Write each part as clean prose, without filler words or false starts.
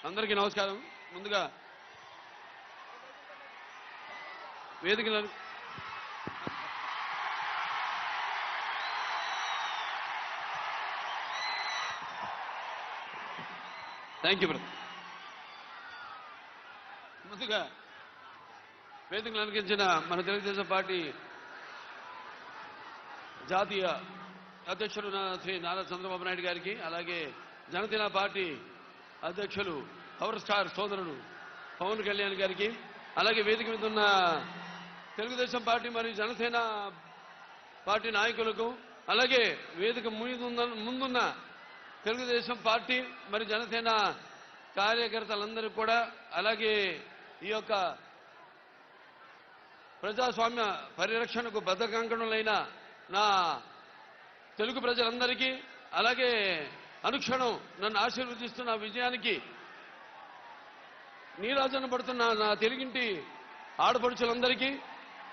అందరికీ నమస్కారం. ముందుగా వేదిక థ్యాంక్ యూ బ్రదర్. ముందుగా వేదికలు అలంకరించిన మన తెలుగుదేశం పార్టీ జాతీయ అధ్యక్షుడు శ్రీ నారా చంద్రబాబు నాయుడు గారికి, అలాగే జనసేన పార్టీ అధ్యక్షులు పవర్ స్టార్ సోదరుడు పవన్ కళ్యాణ్ గారికి, అలాగే వేదిక మీద ఉన్న తెలుగుదేశం పార్టీ మరియు జనసేన పార్టీ నాయకులకు, అలాగే వేదిక ముందున్న తెలుగుదేశం పార్టీ మరి జనసేన కార్యకర్తలందరికీ కూడా, అలాగే ఈ యొక్క ప్రజాస్వామ్య పరిరక్షణకు బద్ధకంకణులైన నా తెలుగు ప్రజలందరికీ, అలాగే అనుక్షణం నన్ను ఆశీర్వదిస్తున్న విజయానికి నీరాజన పడుతున్న నా తెలుగింటి ఆడపడుచులందరికీ,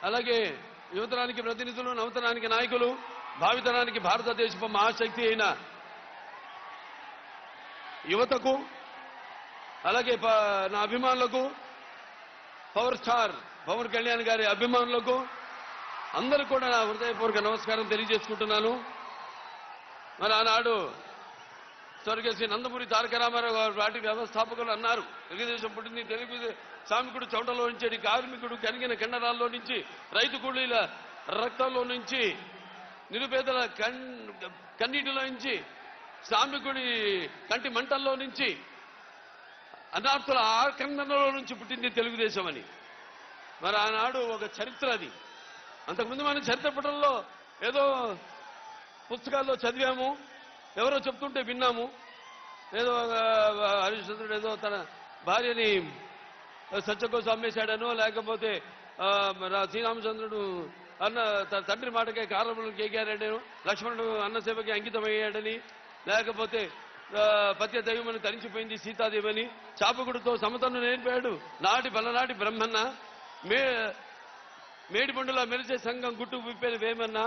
అలాగే యువతరానికి ప్రతినిధులు, నవతరానికి నాయకులు, భావితరానికి భారతదేశపు మహాశక్తి అయిన యువతకు, అలాగే నా అభిమానులకు, పవర్ స్టార్ పవన్ కళ్యాణ్ గారి అభిమానులకు అందరూ కూడా నా హృదయపూర్వక నమస్కారం తెలియజేసుకుంటున్నాను. మరి ఆనాడు స్వర్గశ్రీ నందమూరి తారక రామారావు గారు పార్టీ వ్యవస్థాపకులు అన్నారు, తెలుగుదేశం పుట్టింది తెలుగు శ్రామికుడు చౌటలో నుంచి, కార్మికుడు కనిగిన కండరాల్లో నుంచి, రైతు కూలీల రక్తంలో నుంచి, నిరుపేదల కన్నీటిలో నుంచి, శ్రామికుడి కంటి మంటల్లో నుంచి, అనార్థుల ఆక్రందనలో నుంచి పుట్టింది తెలుగుదేశం అని. మరి ఆనాడు ఒక చరిత్ర అది. అంతకుముందు మనం చరిత్ర పుటంలో ఏదో పుస్తకాల్లో చదివాము, ఎవరో చెప్తుంటే విన్నాము. ఏదో హరిశ్చంద్రుడు ఏదో తన భార్యని సత్యకోసం అమ్మేశాడనో, లేకపోతే శ్రీరామచంద్రుడు అన్న తండ్రి మాటకే కారణములు కేగాడనో, లక్ష్మణుడు అన్నసేవకి అంకితమయ్యాడని, లేకపోతే పత్య దైవమని తరించిపోయింది సీతాదేవని, చాపకుడితో సమతను నేర్పాడు నాటి బలనాటి బ్రహ్మన్న, మేడిపండులా మెరిసే సంఘం గుట్టు విప్పేది వేమన్నా,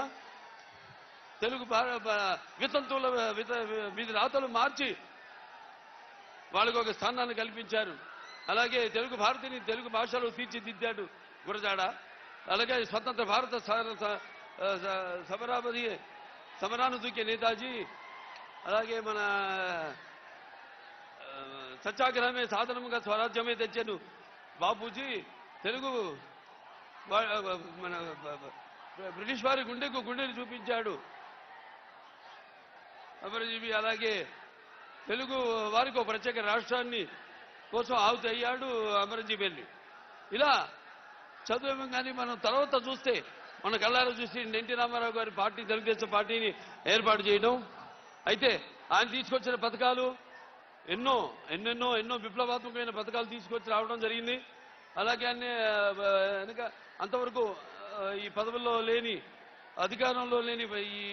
తెలుగు వితంతువుల వీధి రాతలు మార్చి వాళ్ళకు ఒక స్థానాన్ని కల్పించారు. అలాగే తెలుగు భారతిని తెలుగు భాషలో తీర్చిదిద్దాడు గురజాడ. అలాగే స్వతంత్ర భారత సమరాను దూకే నేతాజీ, అలాగే మన సత్యాగ్రహమే సాధనముగా స్వరాజ్యమే తెచ్చాను బాపూజీ, తెలుగు మన బ్రిటిష్ వారి గుండెని చూపించాడు అమరజీవి. అలాగే తెలుగు వారికి ఒక ప్రత్యేక రాష్ట్రాన్ని కోసం ఆహుతి అయ్యాడు అమరజీవి వెళ్ళి. ఇలా చదువు కానీ మనం తర్వాత చూస్తే, మన కళ్ళారా చూసి ఎన్టీ రామారావు గారి పార్టీ తెలుగుదేశం పార్టీని ఏర్పాటు చేయడం, అయితే ఆయన తీసుకొచ్చిన పథకాలు ఎన్నెన్నో విప్లవాత్మకమైన పథకాలు తీసుకొచ్చి రావడం జరిగింది. అలాగే అంతవరకు ఈ పదవుల్లో లేని, అధికారంలో లేని ఈ